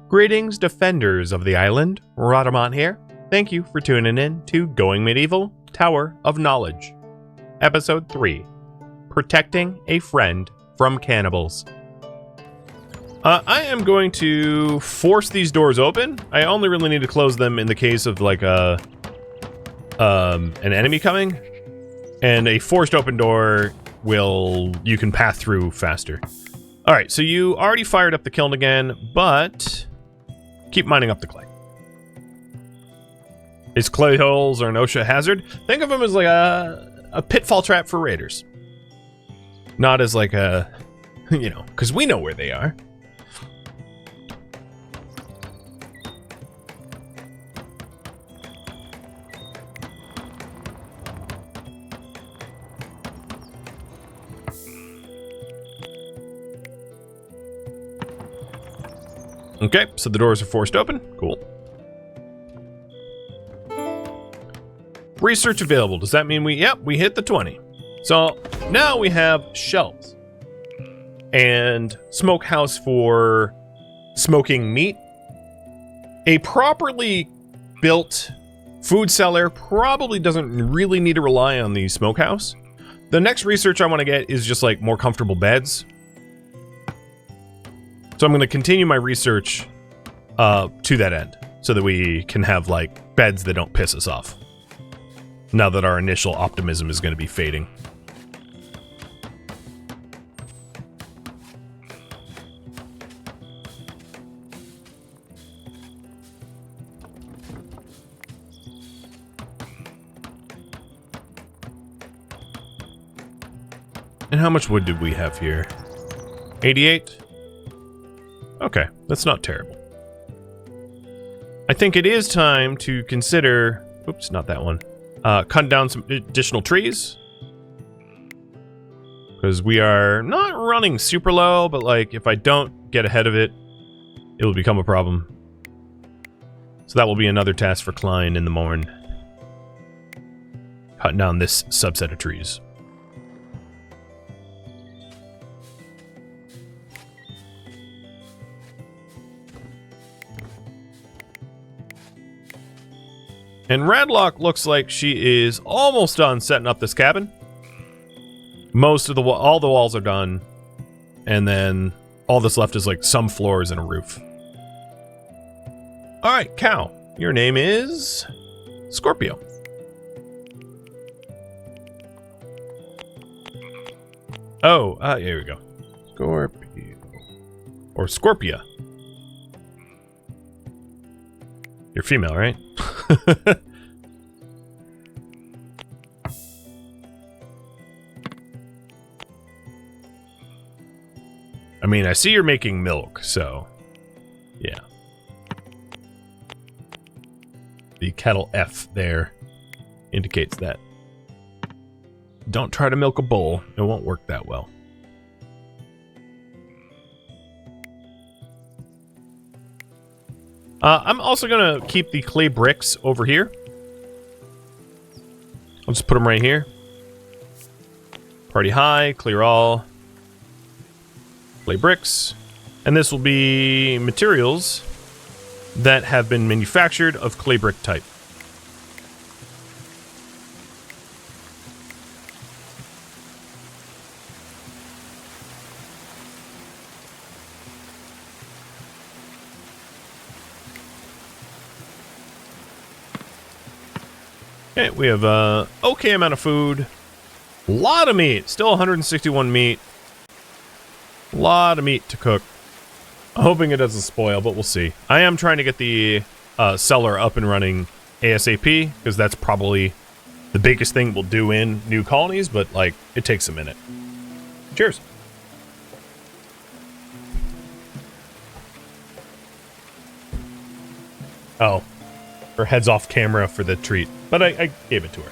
Greetings, defenders of the island. Rhadamant here. Thank you for tuning in to Going Medieval Tower of Knowledge. Episode 3. Protecting a Friend from Cannibals. I am going to force these doors open. I only really need to close them in the case of like an enemy coming. And a forced open door you can pass through faster. Alright, so you already fired up the kiln again, but keep mining up the clay. These clay holes are an OSHA hazard. Think of them as like a pitfall trap for raiders. Not as like a, because we know where they are. Okay, so the doors are forced open. Cool. Research available. Does that mean we hit the 20. So now we have shelves and smokehouse for smoking meat. A properly built food cellar probably doesn't really need to rely on the smokehouse. The next research I want to get is just like more comfortable beds. So I'm going to continue my research to that end so that we can have like beds that don't piss us off. Now that our initial optimism is going to be fading. And how much wood did we have here? 88? Okay, that's not terrible. I think it is time to consider... Oops, not that one. Cut down some additional trees. Because we are not running super low, but like if I don't get ahead of it, it will become a problem. So that will be another task for Klein in the morn. Cutting down this subset of trees. And Radlock looks like she is almost done setting up this cabin. Most of all the walls are done. And then all that's left is like some floors and a roof. Alright, cow. Your name is Scorpio. Oh, here we go. Scorpio. Or Scorpia. You're female, right? I mean, I see you're making milk, so yeah. The kettle F there indicates that. Don't try to milk a bull. It won't work that well. I'm also going to keep the clay bricks over here. I'll just put them right here. Party high, clear all. Clay bricks. And this will be materials that have been manufactured of clay brick type. Okay, we have a okay amount of food. A lot of meat. Still 161 meat. A lot of meat to cook. I'm hoping it doesn't spoil, but we'll see. I am trying to get the cellar up and running ASAP, because that's probably the biggest thing we'll do in new colonies, but like, it takes a minute. Cheers. Oh. Her head's off camera for the treat, but I gave it to her.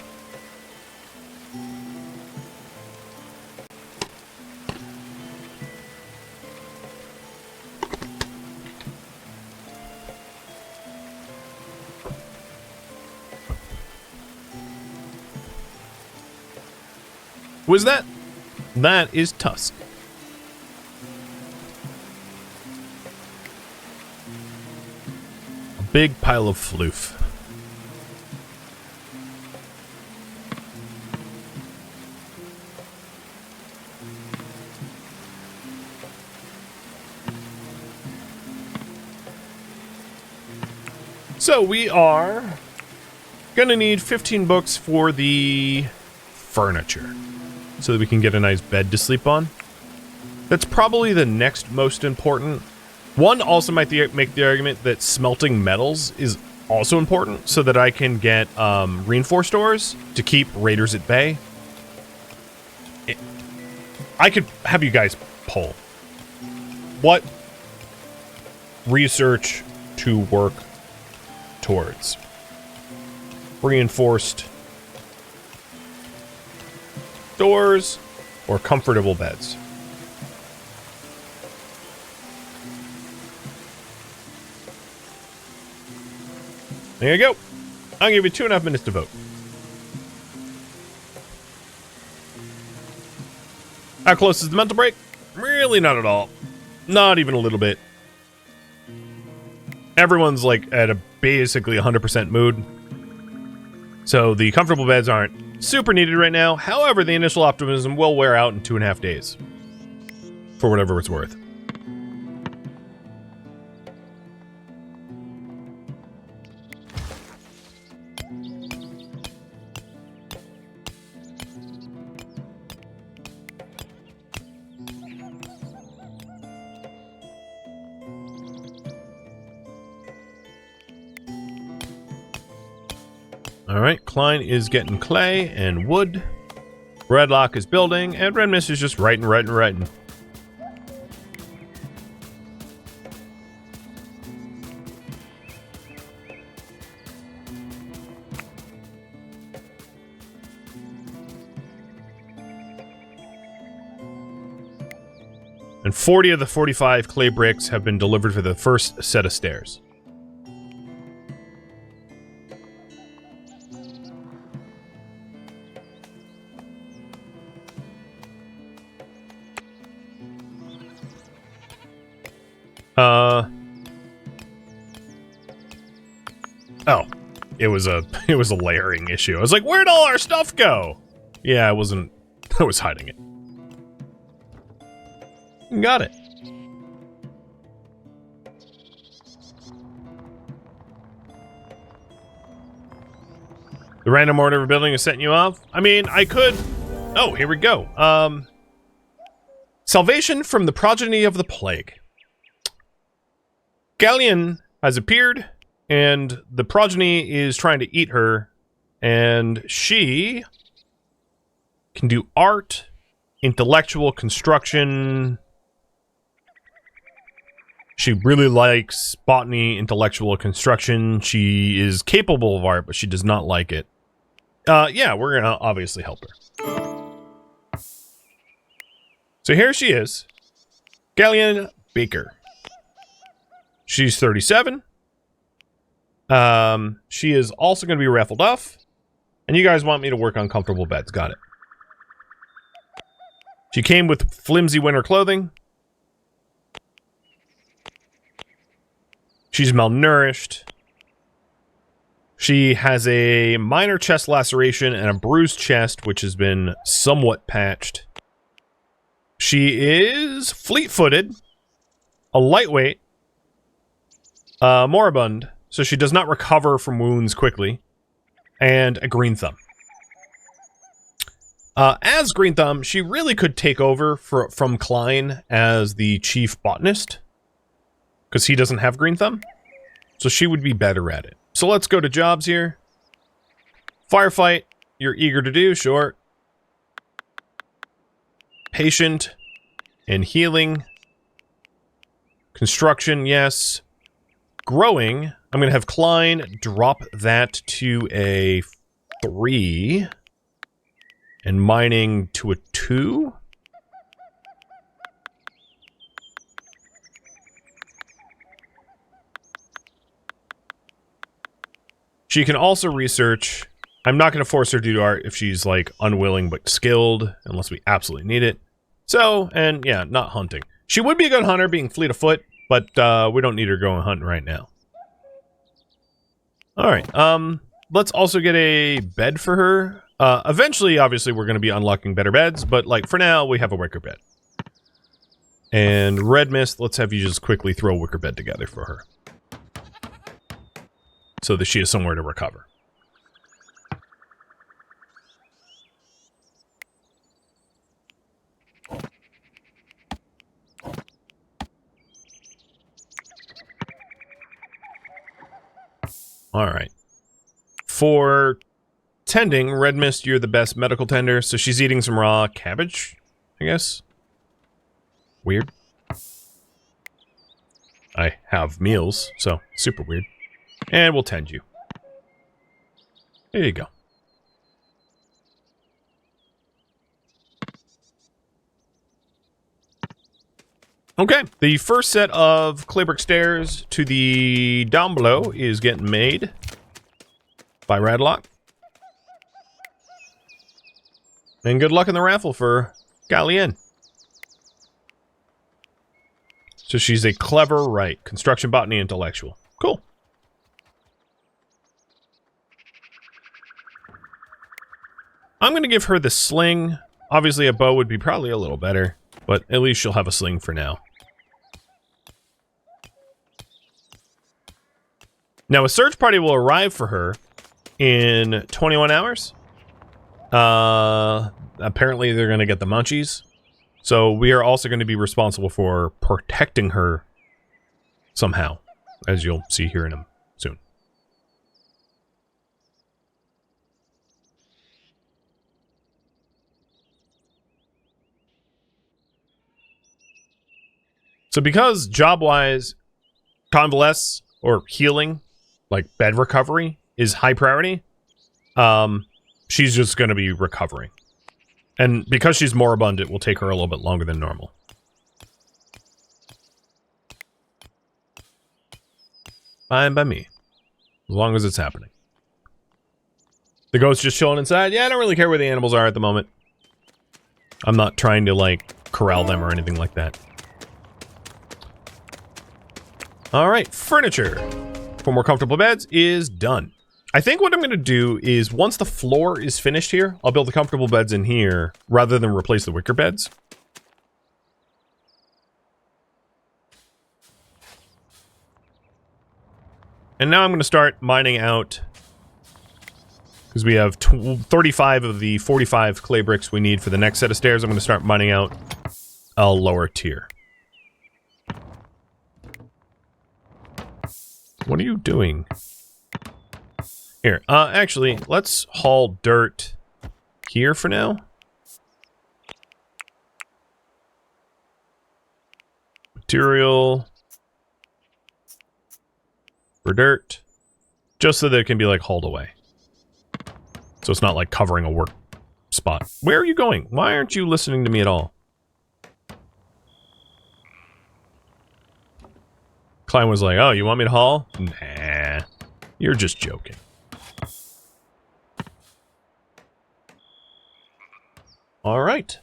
Was that? That is Tusk. Big pile of floof. So we are gonna need 15 books for the furniture so that we can get a nice bed to sleep on. That's probably the next most important. One also might make the argument that smelting metals is also important so that I can get reinforced ores to keep raiders at bay. I could have you guys poll. What research to work towards? Reinforced doors or comfortable beds? There you go. I'll give you 2.5 minutes to vote. How close is the mental break? Really not at all. Not even a little bit. Everyone's like at a basically 100% mood. So the comfortable beds aren't super needed right now. However, the initial optimism will wear out in 2.5 days. For whatever it's worth. Alright, Klein is getting clay and wood. Redlock is building, and Red Mist is just writing. And 40 of the 45 clay bricks have been delivered for the first set of stairs. Oh, it was a layering issue. I was like, where'd all our stuff go? Yeah, I was hiding it. Got it. The random order of building is setting you off? I mean, I could... Oh, here we go. Salvation from the progeny of the plague. Galleon has appeared, and the progeny is trying to eat her, and she can do art, intellectual construction. She really likes botany, intellectual construction. She is capable of art, but she does not like it. Yeah, we're gonna obviously help her. So here she is. Galleon Baker. She's 37. She is also going to be raffled off. And you guys want me to work on comfortable beds. Got it. She came with flimsy winter clothing. She's malnourished. She has a minor chest laceration and a bruised chest, which has been somewhat patched. She is fleet-footed, a lightweight, moribund, so she does not recover from wounds quickly, and a green thumb. As Green Thumb, she really could take over from Klein as the chief botanist, because he doesn't have Green Thumb, so she would be better at it. So let's go to jobs here. Firefight, you're eager to do, sure. Patient and healing. Construction, yes. Growing, I'm going to have Klein drop that to a 3. And mining to a 2. She can also research. I'm not going to force her to do art if she's, like, unwilling but skilled, unless we absolutely need it. So, and yeah, not hunting. She would be a good hunter, being fleet of foot, but we don't need her going hunting right now. All right. Let's also get a bed for her. Eventually, obviously, we're going to be unlocking better beds, but like for now, we have a wicker bed. And Red Mist, let's have you just quickly throw a wicker bed together for her, so that she has somewhere to recover. All right. For tending, Red Mist, you're the best medical tender, so she's eating some raw cabbage, I guess. Weird. I have meals, so super weird. And we'll tend you. There you go. Okay, the first set of clay brick stairs to the down below is getting made by Rhadamant. And good luck in the raffle for Galien. So she's a clever right. Construction, botany, intellectual. Cool. I'm going to give her the sling. Obviously, a bow would be probably a little better, but at least she'll have a sling for now. Now, a search party will arrive for her in 21 hours. Apparently, they're going to get the munchies. So we are also going to be responsible for protecting her somehow, as you'll see here in a soon. So because job-wise, convalesce or healing, like bed recovery, is high priority, she's just going to be recovering. And because she's moribund, it will take her a little bit longer than normal. Fine by me. As long as it's happening. The ghost just chilling inside? Yeah, I don't really care where the animals are at the moment. I'm not trying to, like, corral them or anything like that. Alright, furniture for more comfortable beds is done. I think what I'm going to do is, once the floor is finished here, I'll build the comfortable beds in here, rather than replace the wicker beds. And now I'm going to start mining out, because we have 35 of the 45 clay bricks we need for the next set of stairs. I'm going to start mining out a lower tier. What are you doing? Here, actually, let's haul dirt here for now. Material for dirt, just so that it can be, like, hauled away. So it's not, like, covering a work spot. Where are you going? Why aren't you listening to me at all? Klein was like, oh, you want me to haul? Nah, you're just joking. All right.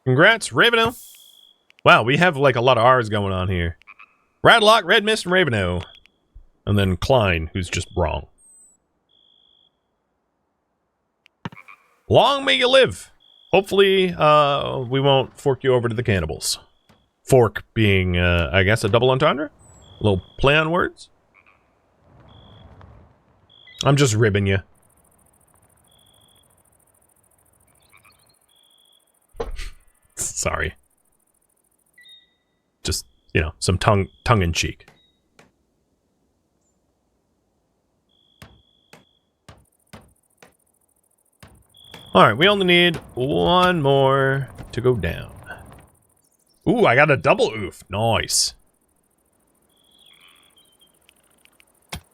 Congrats, Raveno. Wow, we have like a lot of R's going on here. Radlock, Red Mist, and Raveno. And then Klein, who's just wrong. Long may you live. Hopefully, we won't fork you over to the Cannibals. Fork being, I guess, a double entendre? A little play on words? I'm just ribbing you. Sorry. Just, you know, some tongue-in-cheek. Alright, we only need one more to go down. Ooh, I got a double oof. Nice.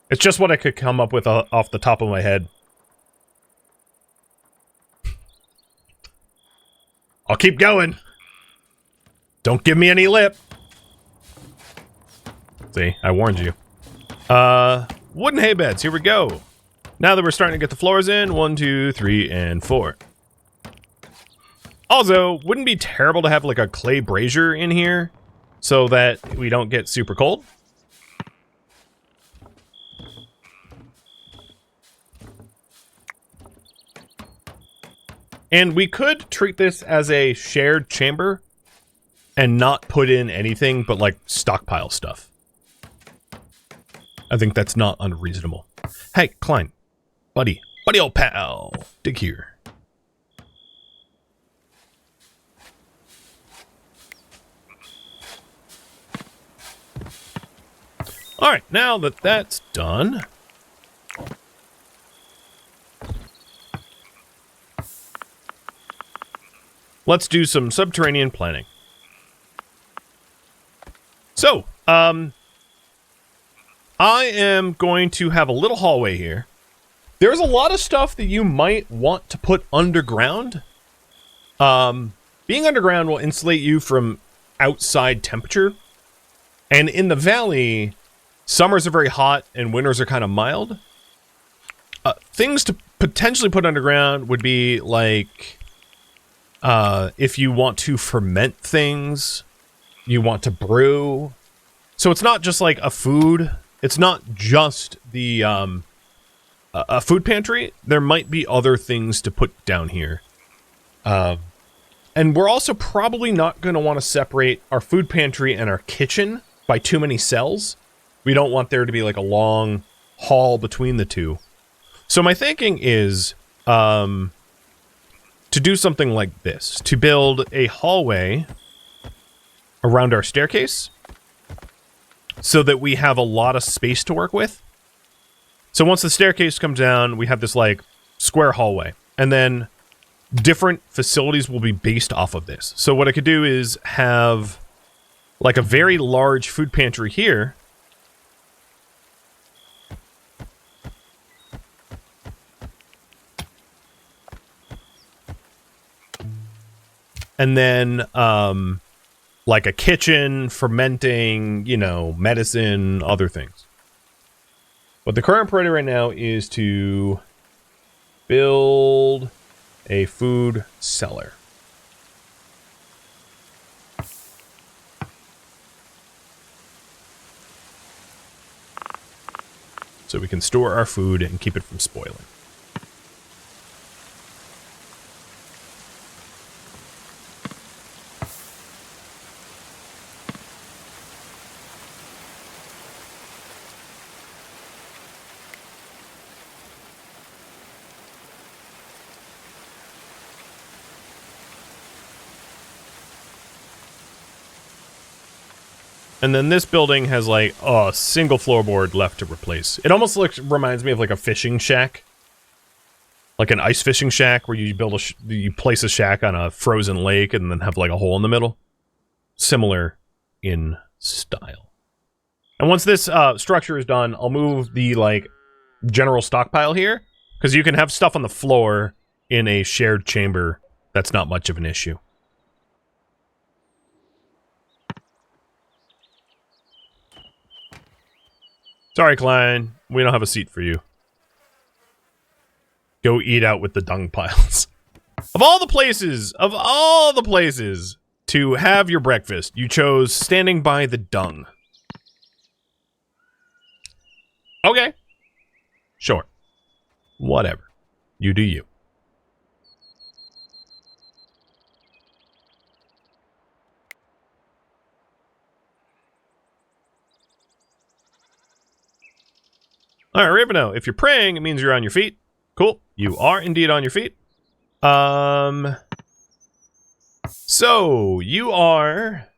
It's just what I could come up with off the top of my head. I'll keep going. Don't give me any lip. See, I warned you. Wooden hay beds. Here we go. Now that we're starting to get the floors in, 1, 2, 3, and 4. Also, wouldn't be terrible to have like a clay brazier in here so that we don't get super cold. And we could treat this as a shared chamber and not put in anything but, like, stockpile stuff. I think that's not unreasonable. Hey, Klein. Buddy. Buddy old pal. Dig here. Alright, now that that's done... let's do some subterranean planning. So, I am going to have a little hallway here. There's a lot of stuff that you might want to put underground. Being underground will insulate you from outside temperature. And in the valley, summers are very hot and winters are kind of mild. Things to potentially put underground would be like, if you want to ferment things, you want to brew. So it's not just like a food. It's not just the a food pantry. There might be other things to put down here. And we're also probably not going to want to separate our food pantry and our kitchen by too many cells. We don't want there to be like a long hall between the two. So my thinking is to do something like this. To build a hallway around our staircase so that we have a lot of space to work with. So once the staircase comes down, we have this like square hallway. And then different facilities will be based off of this. So what I could do is have like a very large food pantry here. And then, like a kitchen, fermenting, you know, medicine, other things. But the current priority right now is to build a food cellar. So we can store our food and keep it from spoiling. And then this building has like a single floorboard left to replace. It almost reminds me of like a fishing shack, like an ice fishing shack where you build you place a shack on a frozen lake and then have like a hole in the middle. Similar in style. And once this structure is done, I'll move the like general stockpile here because you can have stuff on the floor in a shared chamber. That's not much of an issue. Sorry, Klein. We don't have a seat for you. Go eat out with the dung piles. Of all the places to have your breakfast, you chose standing by the dung. Okay. Sure. Whatever. You do you. Alright, Raveno, if you're praying, it means you're on your feet. Cool. You are indeed on your feet. So, you are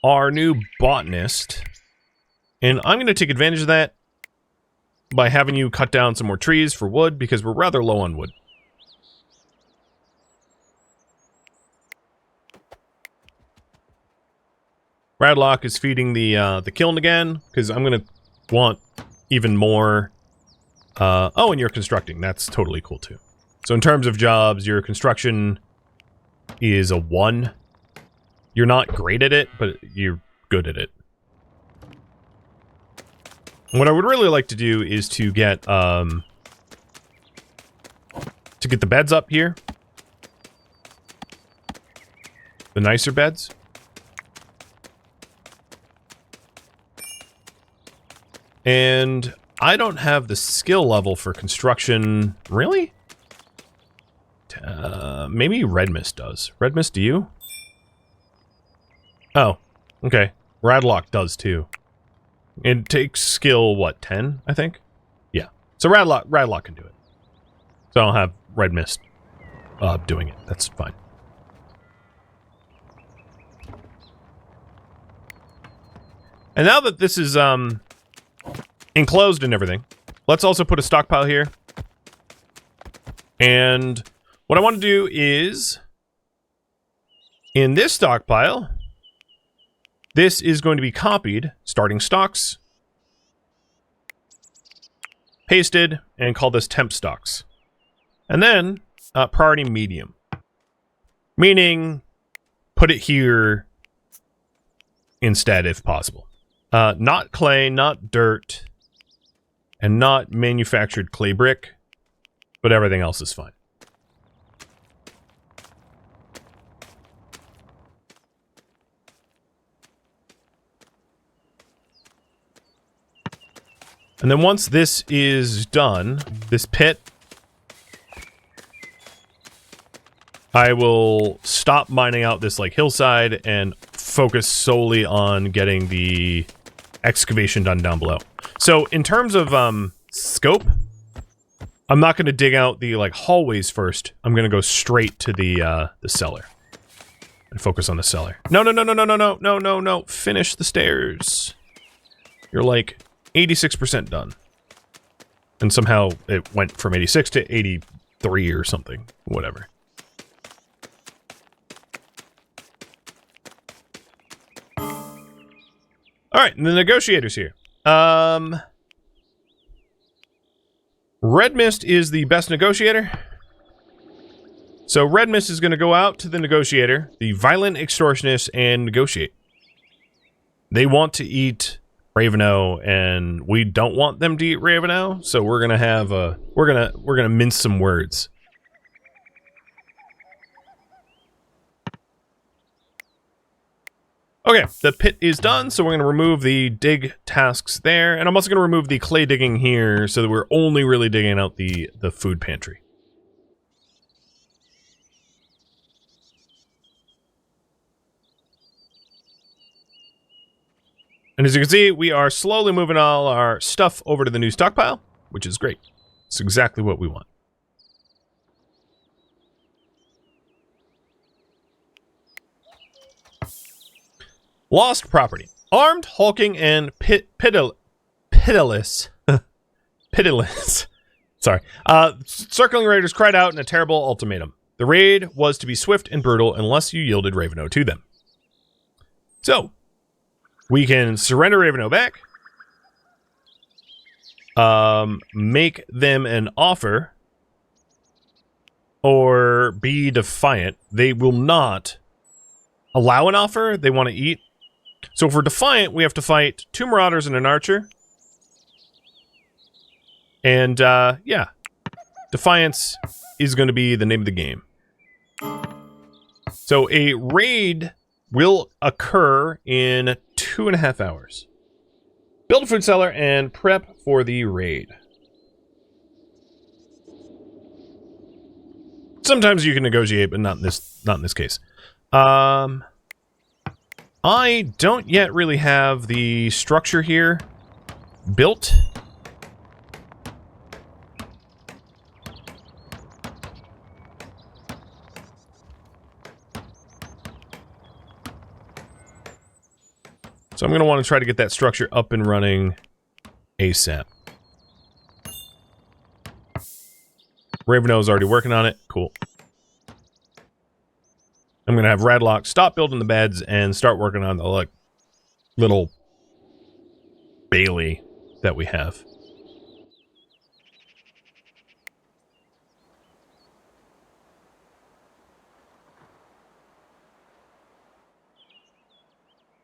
our new botanist. And I'm going to take advantage of that by having you cut down some more trees for wood, because we're rather low on wood. Radlock is feeding the kiln again, because I'm going to want even more. Oh, and you're constructing. That's totally cool too. So in terms of jobs, your construction is a 1. You're not great at it, but you're good at it. What I would really like to do is to get the beds up here. The nicer beds. And I don't have the skill level for construction. Really? Maybe Red Mist does. Red Mist, do you? Oh, okay. Radlock does too. It takes skill, what, 10, I think? Yeah. So Radlock can do it. So I'll have Red Mist doing it. That's fine. And now that this is enclosed and everything, let's also put a stockpile here. And what I want to do is, in this stockpile, this is going to be copied, starting stocks, pasted, and call this temp stocks. And then, priority medium. Meaning, put it here instead if possible. Not clay, not dirt, and not manufactured clay brick, but everything else is fine. And then once this is done, this pit, I will stop mining out this like hillside and focus solely on getting the excavation done down below. So in terms of scope, I'm not going to dig out the like hallways first. I'm going to go straight to the cellar and focus on the cellar. No. Finish the stairs. You're like 86% done. And somehow it went from 86 to 83 or something. Whatever. Alright, and the negotiator's here. Red Mist is the best negotiator. So Red Mist is going to go out to the negotiator, the violent extortionist, and negotiate. They want to eat Raveno, and we don't want them to eat Raveno, so we're gonna have a we're gonna mince some words. Okay, the pit is done, so we're gonna remove the dig tasks there, and I'm also gonna remove the clay digging here, so that we're only really digging out the food pantry. And as you can see, we are slowly moving all our stuff over to the new stockpile, which is great. It's exactly what we want. Lost property. Armed, hulking, and pitiless. Pitiless. Sorry. Circling raiders cried out in a terrible ultimatum. The raid was to be swift and brutal unless you yielded Raveno to them. So, we can surrender Raveno back, make them an offer, or be defiant. They will not allow an offer. They want to eat. So if we're defiant, we have to fight 2 marauders and an archer. And, yeah. Defiance is going to be the name of the game. So a raid will occur in 2.5 hours. Build a food cellar and prep for the raid. Sometimes you can negotiate, but not in this case. I don't yet really have the structure here built. So I'm going to want to try to get that structure up and running ASAP. Raveno is already working on it. Cool. I'm going to have Radlock stop building the beds and start working on the like little Bailey that we have.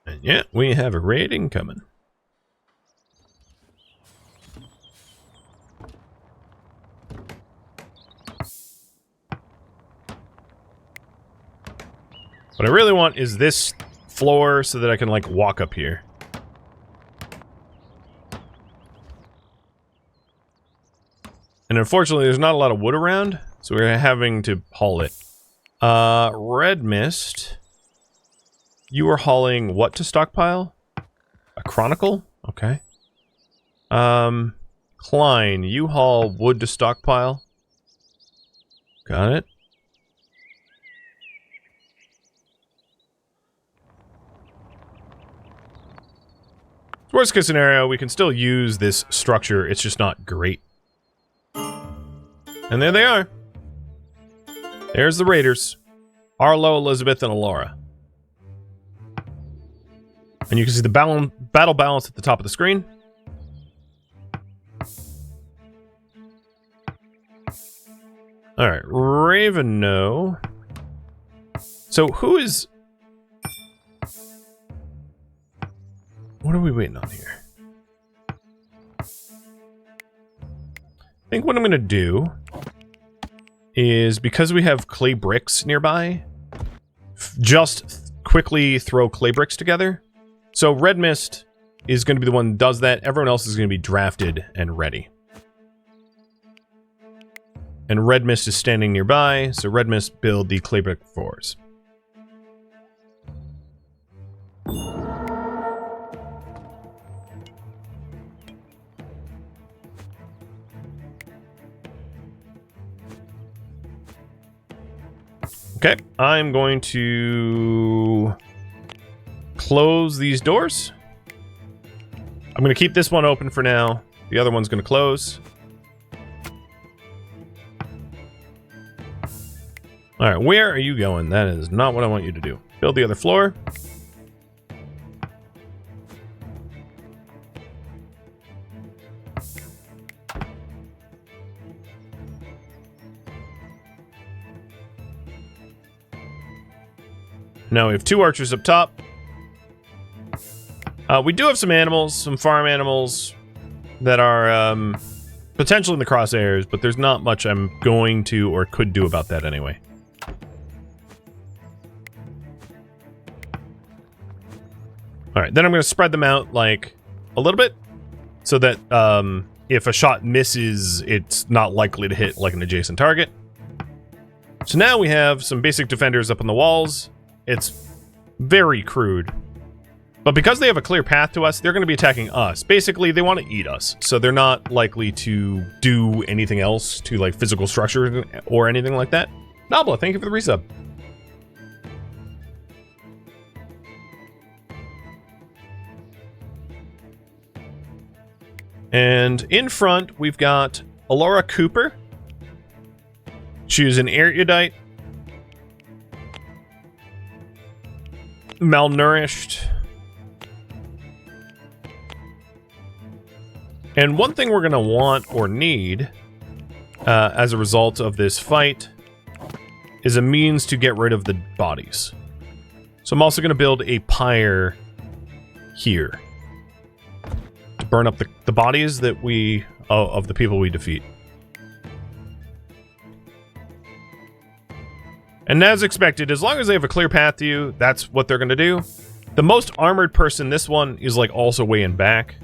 And yeah, we have a raid incoming. What I really want is this floor so that I can, like, walk up here. And unfortunately, there's not a lot of wood around, so we're having to haul it. Red Mist. You are hauling what to stockpile? A Chronicle? Okay. Klein, you haul wood to stockpile. Got it. Worst case scenario, we can still use this structure, it's just not great. And there they are. There's the raiders. Arlo, Elizabeth, and Alora. And you can see the battle balance at the top of the screen. Alright, Raveno. So who is... What are we waiting on here? I think what I'm going to do is, because we have clay bricks nearby, just quickly throw clay bricks together. So Red Mist is going to be the one that does that. Everyone else is going to be drafted and ready. And Red Mist is standing nearby, so Red Mist build the clay brick floors. Okay, I'm going to close these doors. I'm going to keep this one open for now. The other one's going to close. Alright, where are you going? That is not what I want you to do. Build the other floor. Now we have 2 archers up top. We do have some animals, some farm animals that are potentially in the crosshairs, but there's not much I'm going to or could do about that anyway. Alright, then I'm going to spread them out, like, a little bit, so that if a shot misses, it's not likely to hit, like, an adjacent target. So now we have some basic defenders up on the walls. It's very crude. But because they have a clear path to us, they're going to be attacking us. Basically, they want to eat us, so they're not likely to do anything else to, like, physical structure or anything like that. Nabla, thank you for the resub. And in front, we've got Alora Cooper. She is an erudite, malnourished. And one thing we're going to want or need as a result of this fight is a means to get rid of the bodies. So I'm also going to build a pyre here to burn up the bodies that of the people we defeat. And as expected, as long as they have a clear path to you, that's what they're going to do. The most armored person, this one, is like also way in back.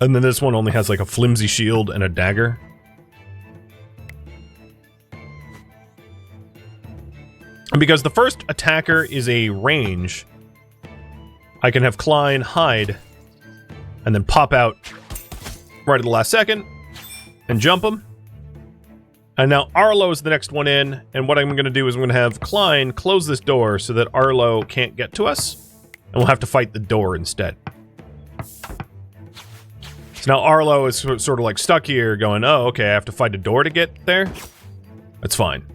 And then this one only has like a flimsy shield and a dagger. And because the first attacker is a range, I can have Klein hide and then pop out right at the last second and jump him. And now Arlo is the next one in, and what I'm going to do is I'm going to have Klein close this door so that Arlo can't get to us, and we'll have to fight the door instead. So now Arlo is sort of like stuck here going, oh, okay, I have to fight a door to get there? That's fine.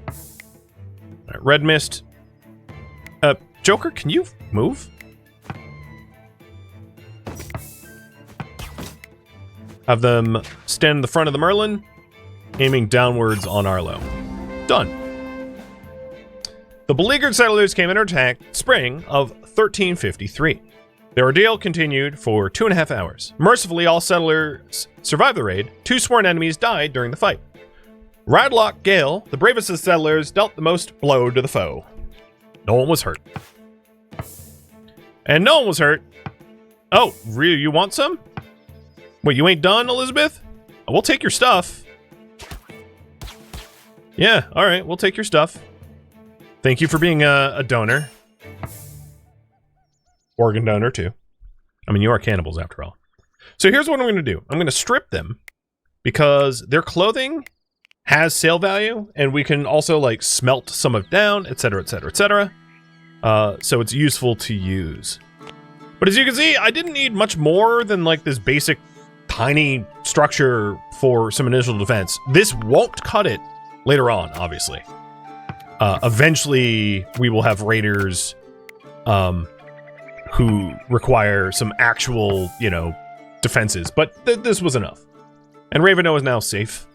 Alright, Red Mist. Joker, can you move? Have them stand in the front of the Merlin, aiming downwards on Arlo. Done. The beleaguered settlers came under attack spring of 1353. Their ordeal continued for 2.5 hours. Mercifully, all settlers survived the raid. 2 sworn enemies died during the fight. Radlock Gale, the bravest of the settlers, dealt the most blow to the foe. No one was hurt. And no one was hurt. Oh, really? You want some? Wait, you ain't done, Elizabeth? We'll take your stuff. Yeah, all right, we'll take your stuff. Thank you for being a donor. Organ donor, too. I mean, you are cannibals, after all. So here's what I'm going to do. I'm going to strip them because their clothing has sale value, and we can also, like, smelt some of it down, etc., etc., etc. So it's useful to use. But as you can see, I didn't need much more than, like, this basic tiny structure for some initial defense. This won't cut it later on, obviously. Eventually, we will have raiders who require some actual, you know, defenses. But this was enough. And Raveno is now safe.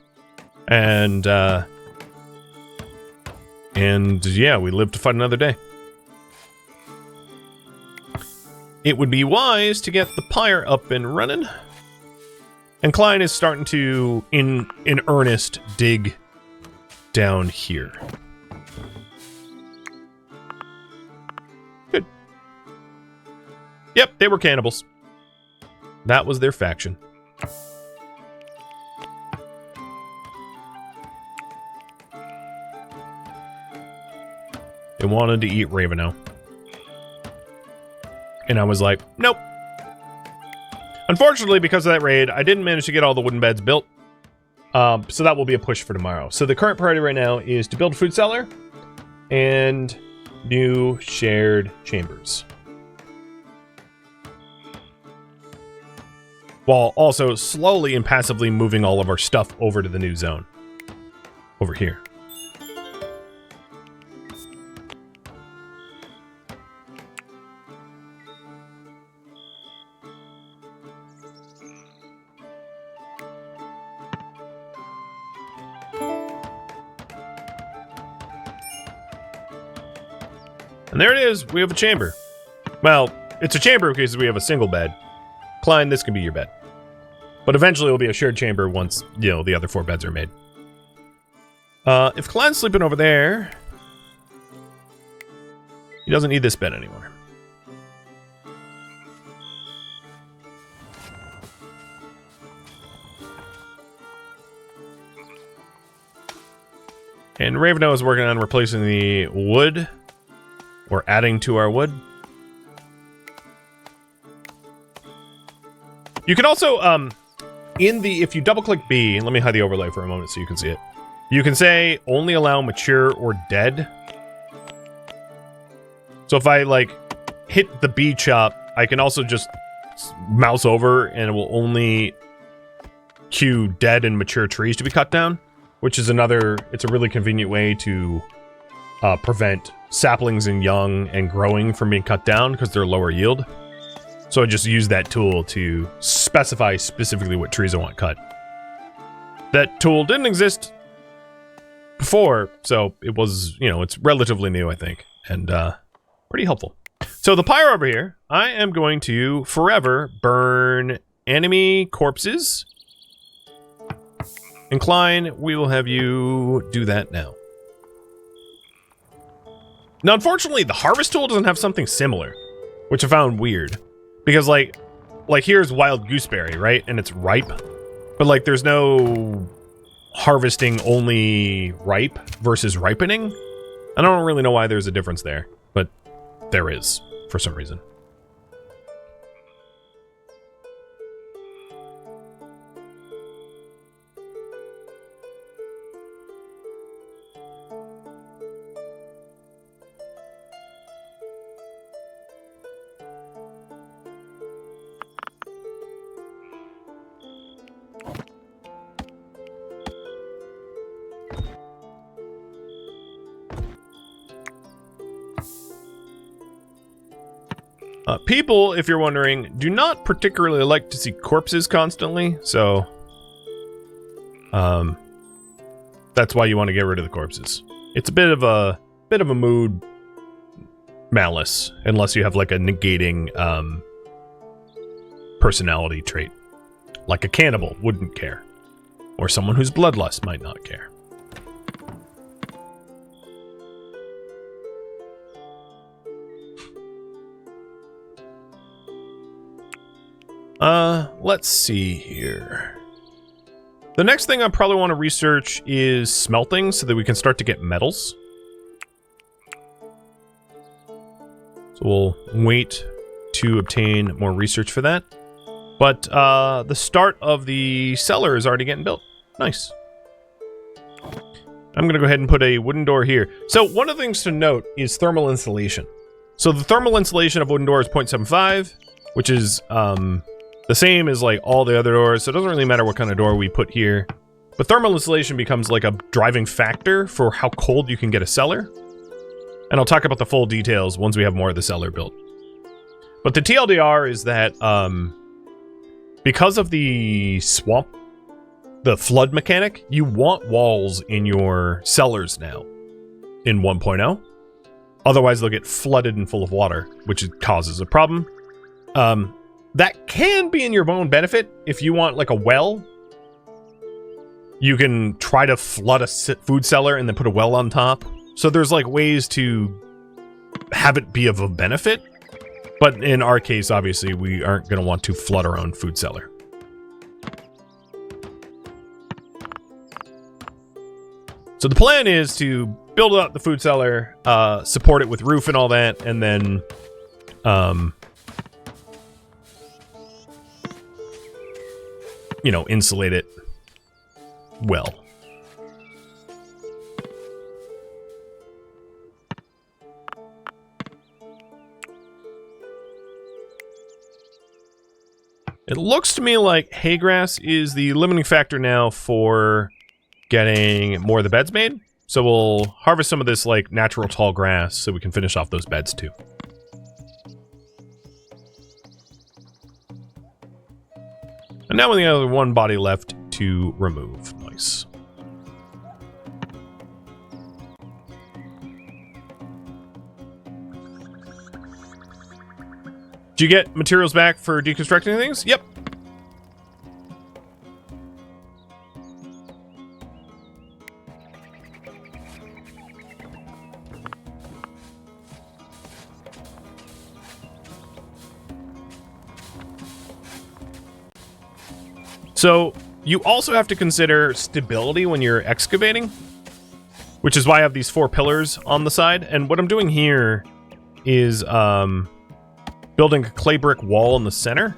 And yeah, we live to fight another day. It would be wise to get the pyre up and running. And Klein is starting to, in earnest, dig down here. Good. Yep, they were cannibals. That was their faction. They wanted to eat Raveno. And I was like, nope. Unfortunately, because of that raid, I didn't manage to get all the wooden beds built. So that will be a push for tomorrow. So the current priority right now is to build a food cellar and new shared chambers. While also slowly and passively moving all of our stuff over to the new zone. Over here. And there it is. We have a chamber. Well, it's a chamber because we have a single bed. Klein, this can be your bed. But eventually it'll be a shared chamber once, you know, the other 4 beds are made. If Klein's sleeping over there, he doesn't need this bed anymore. And Raveno is working on replacing the wood. Or adding to our wood. You can also, if you double click B, let me hide the overlay for a moment so you can see it. You can say, only allow mature or dead. So if I, like, hit the B chop, I can also just mouse over and it will only cue dead and mature trees to be cut down. Which is it's a really convenient way to prevent saplings and young and growing from being cut down because they're lower yield. So I just use that tool to specify specifically what trees I want cut. That tool didn't exist before, so it was, you know, it's relatively new, I think, and pretty helpful. So the pyre over here, I am going to forever burn enemy corpses. And Klein, we will have you do that now. Now, unfortunately, the harvest tool doesn't have something similar, which I found weird. Because, like here's wild gooseberry, right? And it's ripe. But, like, there's no harvesting only ripe versus ripening. I don't really know why there's a difference there, but there is, for some reason. People, if you're wondering, do not particularly like to see corpses constantly, so that's why you want to get rid of the corpses. It's a bit of a mood malice, unless you have like a negating personality trait. Like a cannibal wouldn't care, or someone whose bloodlust might not care. Let's see here. The next thing I probably want to research is smelting so that we can start to get metals. So we'll wait to obtain more research for that. But the start of the cellar is already getting built. Nice. I'm going to go ahead and put a wooden door here. So one of the things to note is thermal insulation. So the thermal insulation of wooden door is 0.75, which is the same as like all the other doors. So it doesn't really matter what kind of door we put here. But thermal insulation becomes like a driving factor for how cold you can get a cellar. And I'll talk about the full details once we have more of the cellar built. But the TLDR is that because of the swamp, the flood mechanic, you want walls in your cellars now in 1.0. Otherwise, they'll get flooded and full of water, which causes a problem. That can be in your own benefit. If you want like a well, you can try to flood a food cellar and then put a well on top. So there's like ways to have it be of a benefit. But in our case, obviously, we aren't going to want to flood our own food cellar. So the plan is to build up the food cellar, support it with roof and all that, and then you know, insulate it well. It looks to me like hay grass is the limiting factor now for getting more of the beds made. So we'll harvest some of this like natural tall grass so we can finish off those beds too. And now we only have one body left to remove. Nice. Do you get materials back for deconstructing things? Yep. So you also have to consider stability when you're excavating, which is why I have these 4 pillars on the side. And what I'm doing here is building a clay brick wall in the center.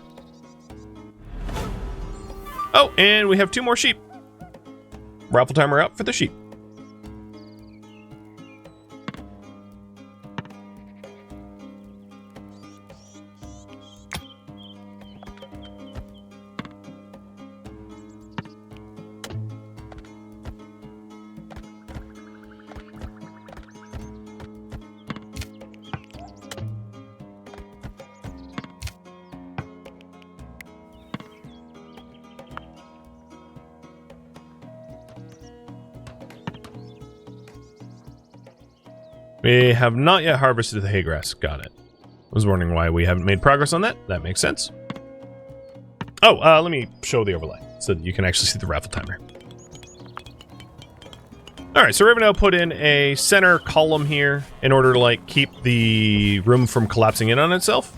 Oh, and we have 2 more sheep. Raffle timer up for the sheep. We have not yet harvested the hay grass. Got it. I was wondering why we haven't made progress on that. That makes sense. Oh, let me show the overlay so that you can actually see the raffle timer. All right, so we're going to put in a center column here in order to like keep the room from collapsing in on itself.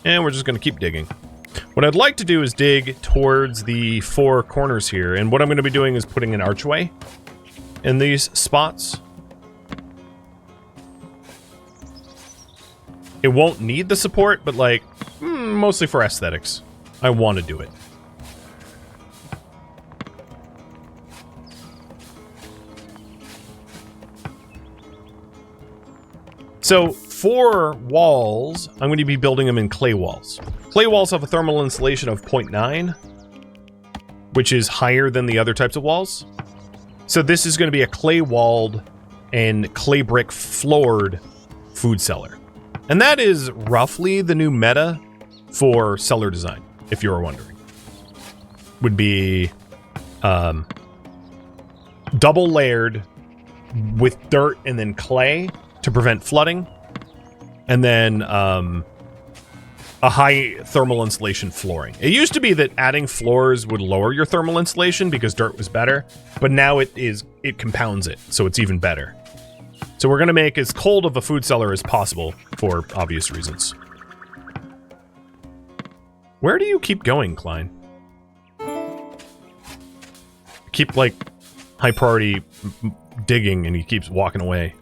And we're just going to keep digging. What I'd like to do is dig towards the 4 corners here, and what I'm going to be doing is putting an archway in these spots. It won't need the support, but like, mostly for aesthetics. I want to do it. So, for walls, I'm going to be building them in clay walls. Clay walls have a thermal insulation of 0.9, which is higher than the other types of walls. So this is going to be a clay walled and clay brick floored food cellar. And that is roughly the new meta for cellar design, if you were wondering. Would be double layered with dirt and then clay to prevent flooding. And then a high thermal insulation flooring. It used to be that adding floors would lower your thermal insulation because dirt was better, but now it compounds it, so it's even better. So we're going to make as cold of a food cellar as possible for obvious reasons. Where do you keep going, Klein? Keep, like, high priority digging and he keeps walking away.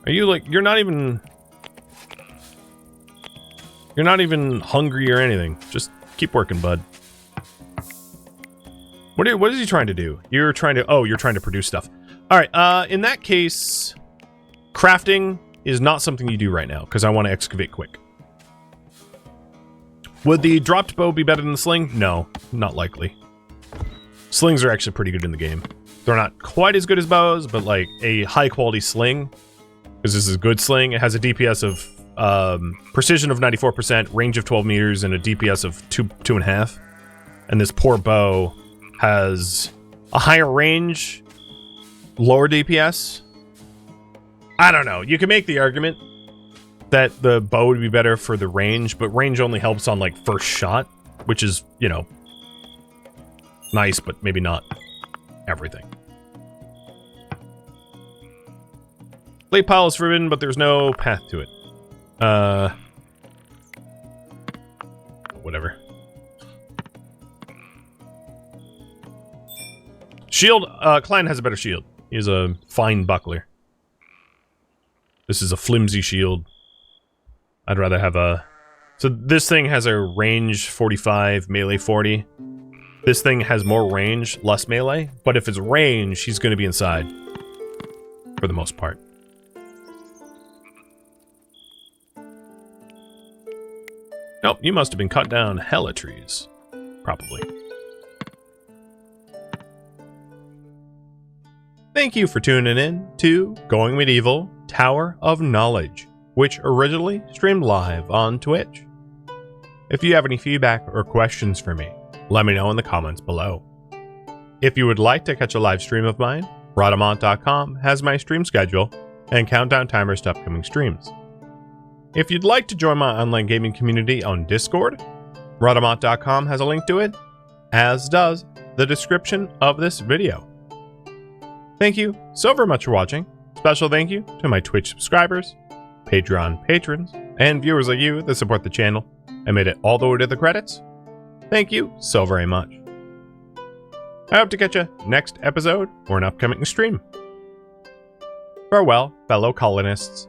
Are you, like, you're not even hungry or anything. Just keep working, bud. What is he trying to do? You're trying to produce stuff. Alright, in that case, crafting is not something you do right now, because I want to excavate quick. Would the dropped bow be better than the sling? No, not likely. Slings are actually pretty good in the game. They're not quite as good as bows, but like a high quality sling, because this is a good sling. It has a DPS of precision of 94%, range of 12 meters, and a DPS of 2.5. And this poor bow has a higher range, lower DPS. I don't know. You can make the argument that the bow would be better for the range, but range only helps on like first shot, which is, you know, nice, but maybe not everything. Clay pile is forbidden, but there's no path to it. Whatever. Shield, Klein has a better shield. He has a fine buckler. This is a flimsy shield. I'd rather have a... So this thing has a range 45, melee 40. This thing has more range, less melee. But if it's range, he's going to be inside. For the most part. Nope, you must have been cut down hella trees. Probably. Thank you for tuning in to Going Medieval Tower of Knowledge, which originally streamed live on Twitch. If you have any feedback or questions for me, let me know in the comments below. If you would like to catch a live stream of mine, Rhadamant.com has my stream schedule and countdown timers to upcoming streams. If you'd like to join my online gaming community on Discord, Rhadamant.com has a link to it, as does the description of this video. Thank you so very much for watching. Special thank you to my Twitch subscribers, Patreon patrons, and viewers like you that support the channel and made it all the way to the credits. Thank you so very much. I hope to catch you next episode or an upcoming stream. Farewell, fellow colonists.